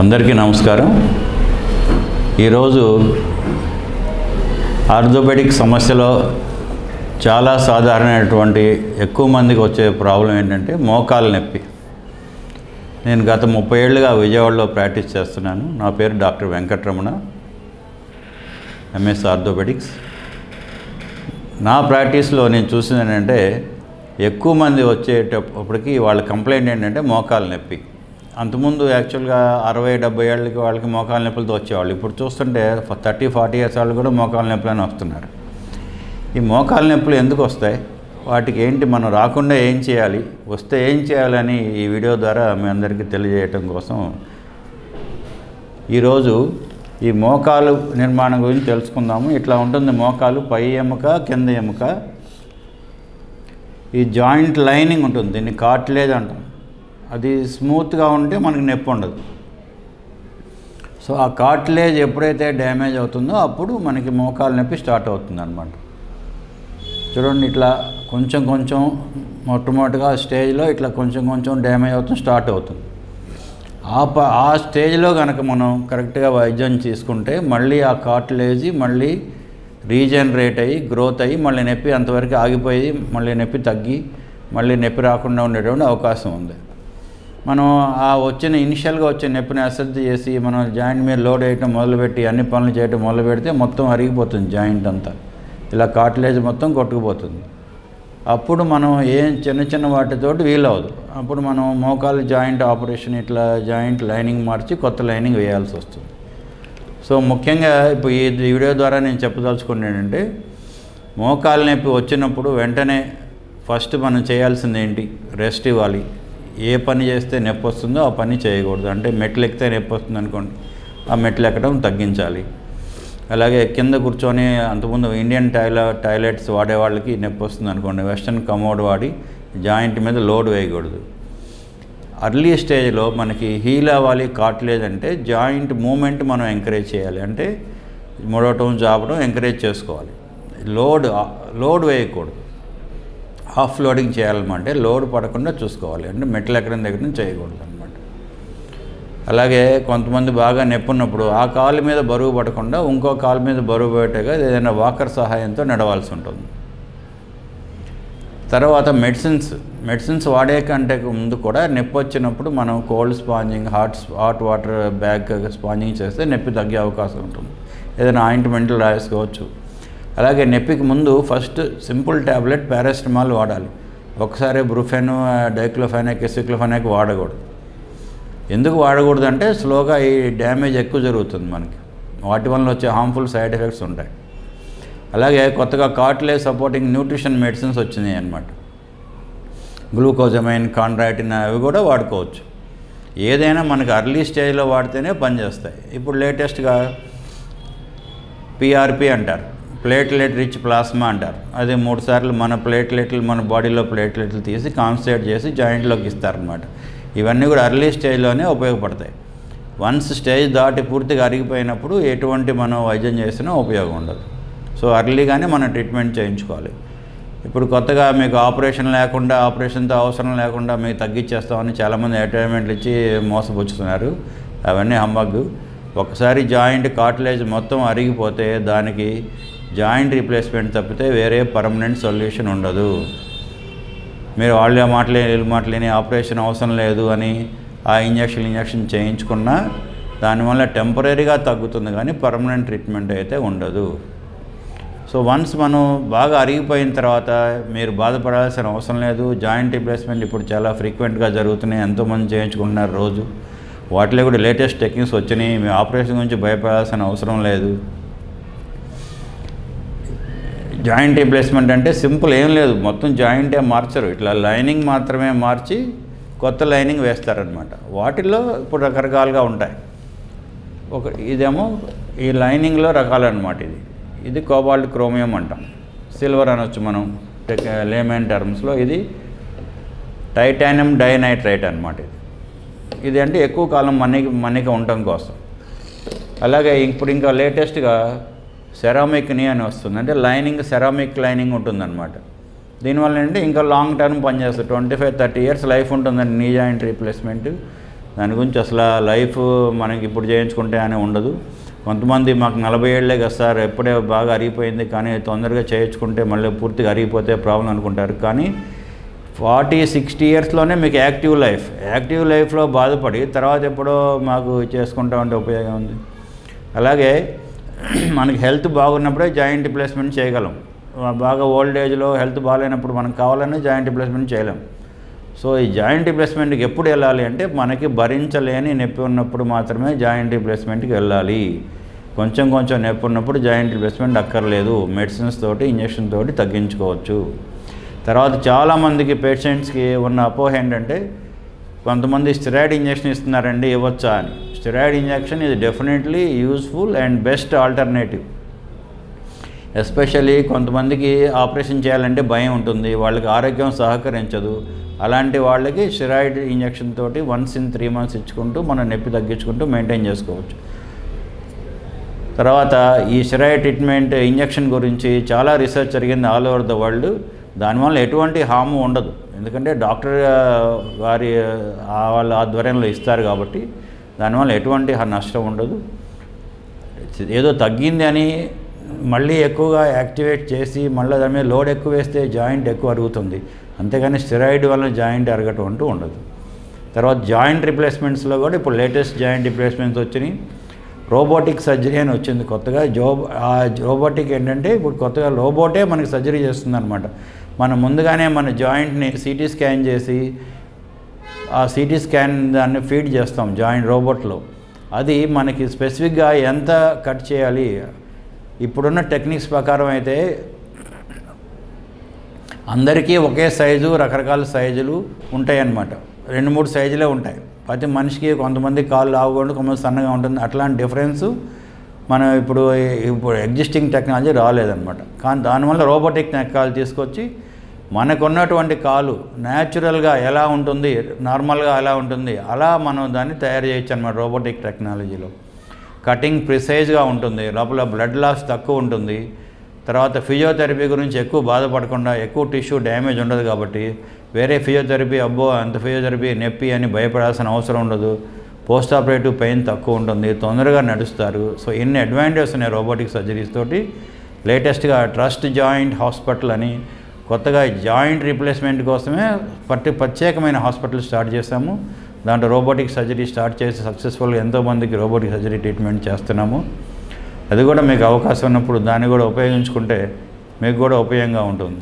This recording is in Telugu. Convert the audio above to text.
అందరికీ నమస్కారం. ఈరోజు ఆర్థోపెడిక్ సమస్యలో చాలా సాధారణమైనటువంటి ఎక్కువ మందికి వచ్చే ప్రాబ్లం ఏంటంటే మోకాలు నొప్పి. నేను గత 30 ఏళ్ళుగా విజయవాడలో ప్రాక్టీస్ చేస్తున్నాను. నా పేరు డాక్టర్ వెంకటరమణ, ఎంఎస్ ఆర్థోపెడిక్స్. నా ప్రాక్టీస్లో నేను చూసింది ఏంటంటే ఎక్కువ మంది వచ్చేటప్పటికి వాళ్ళ కంప్లైంట్ ఏంటంటే మోకాలు నొప్పి. అంతకుముందు యాక్చువల్గా 60-70 ఏళ్ళకి వాళ్ళకి మోకాలు నొప్పులతో వచ్చేవాళ్ళు. ఇప్పుడు చూస్తుంటే 30-40 ఇయర్స్ వాళ్ళు కూడా మోకాలు నొప్పులని వస్తున్నారు. ఈ మోకాలు నొప్పులు ఎందుకు వస్తాయి, వాటికి ఏంటి, మనం రాకుండా ఏం చేయాలి, వస్తే ఏం చేయాలని ఈ వీడియో ద్వారా మీ అందరికీ తెలియజేయటం కోసం ఈరోజు ఈ మోకాలు నిర్మాణం గురించి తెలుసుకుందాము. ఇట్లా ఉంటుంది మోకాలు, పై ఎముక, కింద ఎముక. ఈ జాయింట్ లైనింగ్ ఉంటుంది, దీన్ని కార్టిలేజ్ అంటాం. అది స్మూత్గా ఉంటే మనకి నొప్పి ఉండదు. సో ఆ కార్టిలేజ్ ఎప్పుడైతే డ్యామేజ్ అవుతుందో అప్పుడు మనకి మోకాలు నొప్పి స్టార్ట్ అవుతుంది అన్నమాట. చూడండి, ఇట్లా కొంచెం కొంచెం మొట్టమొదటిగా స్టేజ్లో ఇట్లా కొంచెం కొంచెం డ్యామేజ్ అవుతుంది, స్టార్ట్ అవుతుంది. ఆ స్టేజ్లో కనుక మనం కరెక్ట్గా వైద్యం తీసుకుంటే మళ్ళీ ఆ కార్టిలేజ్ మళ్ళీ రీజనరేట్ అయ్యి గ్రోత్ అయ్యి మళ్ళీ నొప్పి అంతవరకు ఆగిపోయి మళ్ళీ నొప్పి తగ్గి మళ్ళీ నొప్పి రాకుండా ఉండేటువంటి అవకాశం ఉంది. మనం ఆ ఇనిషియల్గా వచ్చే నొప్పిని అశ్రద్ధ చేసి మనం జాయింట్ మీద లోడ్ వేయటం మొదలుపెట్టి అన్ని పనులు చేయటం మొదలు పెడితే మొత్తం అరిగిపోతుంది జాయింట్ అంతా, ఇలా కార్టిలేజ్ మొత్తం కొట్టుకుపోతుంది. అప్పుడు మనం ఏం చిన్న చిన్న వాటితోటి వీలవదు. అప్పుడు మనం మోకాలు జాయింట్ ఆపరేషన్, ఇట్లా జాయింట్ లైనింగ్ మార్చి కొత్త లైనింగ్ వేయాల్సి వస్తుంది. సో ముఖ్యంగా ఇప్పుడు ఈ వీడియో ద్వారా నేను చెప్పదలుచుకున్నాను ఏంటంటే, మోకాలు నొప్పి వచ్చినప్పుడు వెంటనే ఫస్ట్ మనం చేయాల్సింది ఏంటి, రెస్ట్ ఇవ్వాలి. ఏ పని చేస్తే నొప్పి వస్తుందో ఆ పని చేయకూడదు. అంటే మెట్లు ఎక్కితే నొప్పి వస్తుంది అనుకోండి, ఆ మెట్లు ఎక్కడం తగ్గించాలి. అలాగే కింద కూర్చొని అంతకుముందు ఇండియన్ టాయిలెట్స్ వాడేవాళ్ళకి నొప్పి వస్తుంది అనుకోండి, వెస్టర్న్ కమోడ్ వాడి జాయింట్ మీద లోడ్ వేయకూడదు. అర్లీ స్టేజ్లో మనకి హీల్ అవ్వాలి కార్టిలేజ్ అంటే జాయింట్ మూమెంట్ మనం ఎంకరేజ్ చేయాలి. అంటే ముడవటం జాపడం ఎంకరేజ్ చేసుకోవాలి. లోడ్ వేయకూడదు, హాఫ్ లోడింగ్ చేయాలన్నమాట. లోడ్ పడకుండా చూసుకోవాలి, అంటే మెట్లు ఎక్కడం దగ్గర నుంచి చేయకూడదు అనమాట. అలాగే కొంతమంది బాగా నొప్పి ఉన్నప్పుడు ఆ కాలు మీద బరువు పడకుండా ఇంకో కాలు మీద బరువు పెట్టగా ఏదైనా వాకర్ సహాయంతో నడవాల్సి ఉంటుంది. తర్వాత మెడిసిన్స్ వాడే కంటే ముందు కూడా నొప్పి వచ్చినప్పుడు మనం cold sponging, hot water bag sponging చేస్తే నొప్పి తగ్గే అవకాశం ఉంటుంది. ఏదైనా ఆయింట్మెంట్లు రాసుకోవచ్చు. అలాగే నొప్పికి ముందు ఫస్ట్ సింపుల్ ట్యాబ్లెట్ పారాసిటమాల్ వాడాలి. ఒకసారి బ్రూఫెన్, డైక్లోఫెనాక్, ఎసిక్లోఫెనాక్ వాడకూడదు. ఎందుకు వాడకూడదు అంటే స్లోగా ఈ డ్యామేజ్ ఎక్కువ జరుగుతుంది మనకి, వాటి వల్ల వచ్చే హార్మ్ఫుల్ సైడ్ ఎఫెక్ట్స్ ఉంటాయి. అలాగే కొత్తగా కార్టిలేజ్ సపోర్టింగ్ న్యూట్రిషన్ మెడిసిన్స్ వచ్చినాయి అన్నమాట. గ్లూకోజమైన్, కాండ్రాటిన్, అవి కూడా వాడుకోవచ్చు. ఏదైనా మనకి అర్లీ స్టేజ్లో వాడితేనే పనిచేస్తాయి. ఇప్పుడు లేటెస్ట్గా పిఆర్పి అంటారు, ప్లేట్లెట్ రిచ్ ప్లాస్మా అంటారు. అది 3 సార్లు మన బాడీలో ప్లేట్లెట్లు తీసి కాన్సన్ట్రేట్ చేసి జాయింట్లోకి ఇస్తారనమాట. ఇవన్నీ కూడా అర్లీ స్టేజ్లోనే ఉపయోగపడతాయి. వన్స్ స్టేజ్ దాటి పూర్తిగా అరిగిపోయినప్పుడు ఎటువంటి మనం వైద్యం చేసినా ఉపయోగం ఉండదు. సో అర్లీగానే మనం ట్రీట్మెంట్ చేయించుకోవాలి. ఇప్పుడు కొత్తగా మీకు ఆపరేషన్తో అవసరం లేకుండా మీకు తగ్గించేస్తామని చాలామంది అడ్వర్టైజ్మెంట్లు ఇచ్చి మోసపుచ్చుతున్నారు. అవన్నీ హంబగ్గు. ఒకసారి జాయింట్ కార్టిలేజ్ మొత్తం అరిగిపోతే దానికి జాయింట్ రీప్లేస్మెంట్ తప్పితే వేరే పర్మనెంట్ సొల్యూషన్ ఉండదు. మీరు వాళ్ళ మాటలేని ఆపరేషన్ అవసరం లేదు అని ఆ ఇంజక్షన్ చేయించుకున్నా దానివల్ల టెంపరీగా తగ్గుతుంది, కానీ పర్మనెంట్ ట్రీట్మెంట్ అయితే ఉండదు. సో వన్స్ మనం బాగా అరిగిపోయిన తర్వాత మీరు బాధపడాల్సిన అవసరం లేదు. జాయింట్ రీప్లేస్మెంట్ ఇప్పుడు చాలా ఫ్రీక్వెంట్గా జరుగుతున్నాయి, ఎంతోమంది చేయించుకుంటున్నారు రోజు. వాటిలో కూడా లేటెస్ట్ టెక్నిక్స్ వచ్చినాయి. మీ ఆపరేషన్ గురించి భయపడాల్సిన అవసరం లేదు. జాయింట్ రీప్లేస్మెంట్ అంటే సింపుల్ ఏం లేదు, మొత్తం జాయింటే మార్చరు, ఇట్లా లైనింగ్ మాత్రమే మార్చి కొత్త లైనింగ్ వేస్తారనమాట. వాటిల్లో ఇప్పుడు రకరకాలుగా ఉంటాయి. ఇదేమో ఈ లైనింగ్లో రకాలన్నమాట. ఇది కోబాల్ట్ క్రోమియం అంటాం, సిల్వర్ అనొచ్చు మనం లేమన్ టర్మ్స్లో. ఇది టైటానియం డైనైట్రైట్ అనమాట. ఇది అంటే ఎక్కువ కాలం మన్నిక ఉండటం కోసం. అలాగే ఇప్పుడు ఇంకా లేటెస్ట్గా సెరామిక్ నీ అని వస్తుంది, అంటే సెరామిక్ లైనింగ్ ఉంటుందన్నమాట. దీనివల్ల అంటే ఇంకా లాంగ్ టర్మ్ పనిచేస్తుంది, 25-30 ఇయర్స్ లైఫ్ ఉంటుందండి నీ జాయింట్ రీప్లేస్మెంట్. దాని గురించి అసలు లైఫ్ మనకి ఇప్పుడు చేయించుకుంటే అని ఉండదు. కొంతమంది మాకు 40 ఏళ్ళే కదా సార్, ఎప్పుడే బాగా అరిగిపోయింది, కానీ తొందరగా చేయించుకుంటే మళ్ళీ పూర్తిగా అరిగిపోతే ప్రాబ్లం అనుకుంటారు. కానీ 40-60 ఇయర్స్లోనే మీకు యాక్టివ్ లైఫ్లో బాధపడి తర్వాత ఎప్పుడో మాకు చేసుకుంటా ఉంటే ఉపయోగం ఉంది. అలాగే మనకి హెల్త్ బాగున్నప్పుడే జాయింట్ రిప్లేస్మెంట్ చేయగలం. బాగా ఓల్డ్ ఏజ్లో హెల్త్ బాగాలేనప్పుడు మనకు కావాలన్నా జాయింట్ రిప్లేస్మెంట్ చేయలేం. సో ఈ జాయింట్ రిప్లేస్మెంట్కి ఎప్పుడు వెళ్ళాలి అంటే మనకి భరించలేని నొప్పి ఉన్నప్పుడు మాత్రమే జాయింట్ రిప్లేస్మెంట్కి వెళ్ళాలి. కొంచెం నొప్పి ఉన్నప్పుడు జాయింట్ రిప్లేస్మెంట్ అక్కర్లేదు. మెడిసిన్స్ తోటి, ఇంజక్షన్ తోటి తగ్గించుకోవచ్చు. తర్వాత చాలామందికి పేషెంట్స్కి ఉన్న అపోహ ఏంటంటే కొంతమంది స్టెరాయిడ్ ఇంజక్షన్ ఇస్తున్నారండి, ఇవ్వచ్చా అని. స్టెరాయిడ్ ఇంజక్షన్ ఇది definitely useful and best alternative. Especially కొంతమందికి ఆపరేషన్ చేయాలంటే భయం ఉంటుంది, వాళ్ళకి ఆరోగ్యం సహకరించదు. అలాంటి వాళ్ళకి స్టెరాయిడ్ ఇంజక్షన్ తోటి వన్స్ ఇన్ 3 months ఇచ్చుకుంటూ మనం నొప్పి తగ్గించుకుంటూ మెయింటైన్ చేసుకోవచ్చు. తర్వాత ఈ స్టెరాయిడ్ ట్రీట్మెంట్ ఇంజక్షన్ గురించి చాలా రీసెర్చ్ జరిగింది ఆల్ ఓవర్ ద వరల్డ్. దానివల్ల ఎటువంటి హామ్ ఉండదు, ఎందుకంటే డాక్టర్ వారి వాళ్ళ ఆధ్వర్యంలో ఇస్తారు కాబట్టి దానివల్ల ఎటువంటి నష్టం ఉండదు. ఏదో తగ్గింది అని మళ్ళీ ఎక్కువగా యాక్టివేట్ చేసి మళ్ళీ దాని మీద లోడ్ ఎక్కువ వేస్తే జాయింట్ ఎక్కువ అరుగుతుంది, అంతేగాని స్టెరాయిడ్ వల్ల జాయింట్ అరగటం అంటూ ఉండదు. తర్వాత జాయింట్ రిప్లేస్మెంట్స్లో కూడా ఇప్పుడు లేటెస్ట్ జాయింట్ రిప్లేస్మెంట్స్ వచ్చినాయి. రోబోటిక్ సర్జరీ అని వచ్చింది కొత్తగా. ఆ రోబోటిక్ ఏంటంటే ఇప్పుడు కొత్తగా రోబోటే మనకి సర్జరీ చేస్తుంది అనమాట. మనం ముందుగానే మన జాయింట్ని సిటీ స్కాన్ చేసి ఆ సిటీ స్కాన్ దాన్ని ఫీడ్ చేస్తాం జాయింట్ రోబోట్లో. అది మనకి స్పెసిఫిక్గా ఎంత కట్ చేయాలి, ఇప్పుడున్న టెక్నిక్స్ ప్రకారం అయితే అందరికీ ఒకే సైజు, రకరకాల సైజులు ఉంటాయన్నమాట. 2-3 సైజులే ఉంటాయి ప్రతి మనిషికి. కొంతమంది కాళ్ళు లావుగా కొంతమంది సన్నగా ఉంటుంది. అట్లాంటి డిఫరెన్స్ మనం ఇప్పుడు ఎగ్జిస్టింగ్ టెక్నాలజీ రాలేదన్నమాట. కానీ దానివల్ల రోబోటిక్ టెక్నాలజీ తీసుకొచ్చి మనకున్నటువంటి కాలు న్యాచురల్గా ఎలా ఉంటుంది, నార్మల్గా ఎలా ఉంటుంది, అలా మనం దాన్ని తయారు చేయొచ్చు అన్నమాట రోబోటిక్ టెక్నాలజీలో. కటింగ్ ప్రిసైజ్గా ఉంటుంది, లోపల బ్లడ్ లాస్ తక్కువ ఉంటుంది. తర్వాత ఫిజియోథెరపీ గురించి ఎక్కువ బాధపడకుండా, ఎక్కువ టిష్యూ డ్యామేజ్ ఉండదు కాబట్టి వేరే ఫిజియోథెరపీ అంత ఫిజియోథెరపీ నొప్పి అని భయపడాల్సిన అవసరం ఉండదు. పోస్ట్ ఆపరేటివ్ పెయిన్ తక్కువ ఉంటుంది, తొందరగా నడుస్తారు. సో ఇన్ని అడ్వాంటేజెస్ ఉన్నాయి రోబోటిక్ సర్జరీస్ తోటి. లేటెస్ట్గా ట్రస్ట్ జాయింట్ హాస్పిటల్ అని కొత్తగా జాయింట్ రీప్లేస్మెంట్ కోసమే ప్రత్యేకమైన హాస్పిటల్ స్టార్ట్ చేశాము. దాంట్లో రోబోటిక్ సర్జరీ స్టార్ట్ చేసి సక్సెస్ఫుల్గా ఎంతోమందికి రోబోటిక్ సర్జరీ ట్రీట్మెంట్ చేస్తున్నాము. అది కూడా మీకు అవకాశం ఉన్నప్పుడు దాన్ని కూడా ఉపయోగించుకుంటే మీకు కూడా ఉపయోగంగా ఉంటుంది.